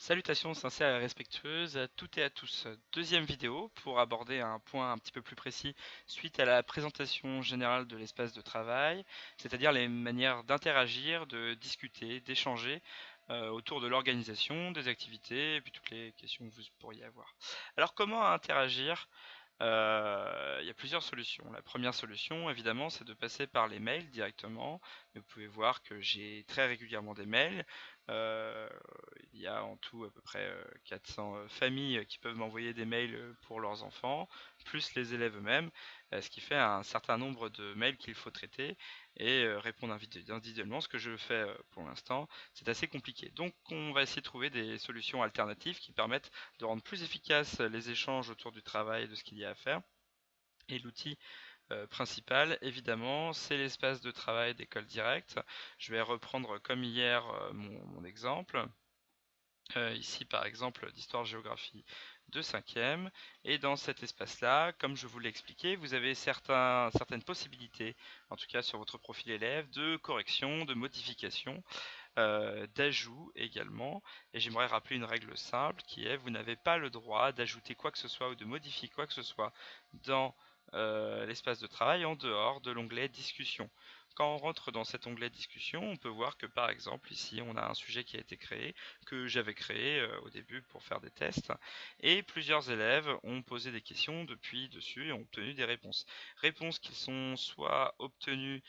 Salutations sincères et respectueuses à toutes et à tous. Deuxième vidéo pour aborder un point un petit peu plus précis suite à la présentation générale de l'espace de travail, c'est-à-dire les manières d'interagir, de discuter, d'échanger autour de l'organisation, des activités et puis toutes les questions que vous pourriez avoir. Alors comment interagir? Il y a plusieurs solutions. La première solution, évidemment, c'est de passer par les mails directement. Vous pouvez voir que j'ai très régulièrement des mails. Euh, il y a en tout à peu près 400 familles qui peuvent m'envoyer des mails pour leurs enfants, plus les élèves eux-mêmes, ce qui fait un certain nombre de mails qu'il faut traiter et répondre individuellement, ce que je fais pour l'instant. C'est assez compliqué. Donc on va essayer de trouver des solutions alternatives qui permettent de rendre plus efficaces les échanges autour du travail et de ce qu'il y a à faire. Et l'outil principal, évidemment, c'est l'espace de travail d'école directe. Je vais reprendre comme hier mon exemple. Ici par exemple d'histoire-géographie de 5e, et dans cet espace-là, comme je vous l'ai expliqué, vous avez certaines possibilités, en tout cas sur votre profil élève, de correction, de modification, d'ajout également, et j'aimerais rappeler une règle simple qui est: vous n'avez pas le droit d'ajouter quoi que ce soit ou de modifier quoi que ce soit dans l'espace de travail en dehors de l'onglet discussion. Quand on rentre dans cet onglet discussion, on peut voir que par exemple ici on a un sujet qui a été créé, que j'avais créé au début pour faire des tests, et plusieurs élèves ont posé des questions depuis dessus et ont obtenu des réponses. Réponses qui sont soit obtenues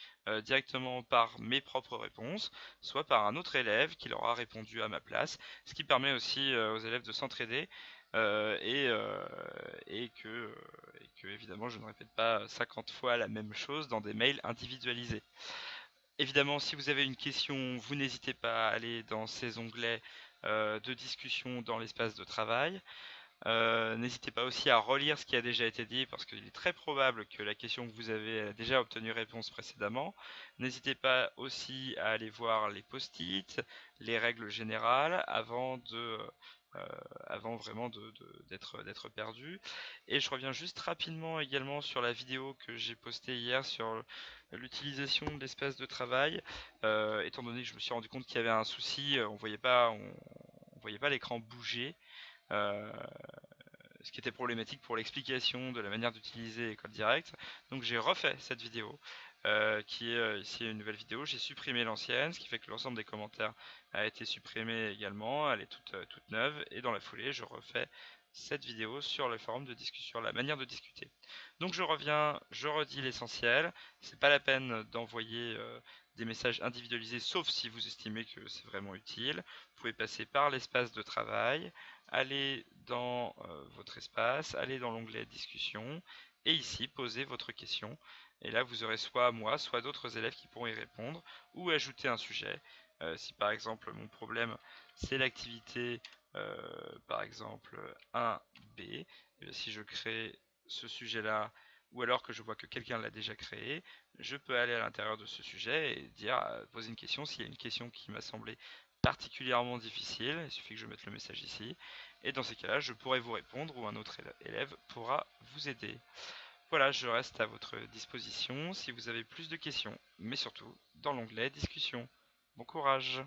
directement par mes propres réponses, soit par un autre élève qui leur a répondu à ma place, ce qui permet aussi aux élèves de s'entraider euh, et, euh, et que évidemment je ne répète pas 50 fois la même chose dans des mails individualisés. Évidemment, si vous avez une question, vous n'hésitez pas à aller dans ces onglets de discussion dans l'espace de travail. N'hésitez pas aussi à relire ce qui a déjà été dit parce qu'il est très probable que la question que vous avez a déjà obtenu réponse précédemment. N'hésitez pas aussi à aller voir les post-it, les règles générales euh, avant vraiment d'être perdu. Et je reviens juste rapidement également sur la vidéo que j'ai postée hier sur l'utilisation de l'espace de travail. Étant donné que je me suis rendu compte qu'il y avait un souci, on voyait pas l'écran bouger. Euh, Ce qui était problématique pour l'explication de la manière d'utiliser École Directe. Donc j'ai refait cette vidéo, qui est ici une nouvelle vidéo. J'ai supprimé l'ancienne, ce qui fait que l'ensemble des commentaires a été supprimé également. Elle est toute neuve, et dans la foulée, je refais cette vidéo sur le forum de discussion, la manière de discuter. Donc je reviens, je redis l'essentiel. C'est pas la peine d'envoyer des messages individualisés, sauf si vous estimez que c'est vraiment utile. Vous pouvez passer par l'espace de travail, aller dans votre espace, aller dans l'onglet discussion, et ici poser votre question. Et là vous aurez soit moi, soit d'autres élèves qui pourront y répondre, ou ajouter un sujet. Si par exemple mon problème c'est l'activité par exemple 1B, et si je crée ce sujet là, ou alors que je vois que quelqu'un l'a déjà créé, je peux aller à l'intérieur de ce sujet et dire, poser une question. S'il y a une question qui m'a semblé particulièrement difficile, il suffit que je mette le message ici, et dans ces cas-là, je pourrai vous répondre ou un autre élève pourra vous aider. Voilà, je reste à votre disposition si vous avez plus de questions, mais surtout dans l'onglet discussion. Bon courage!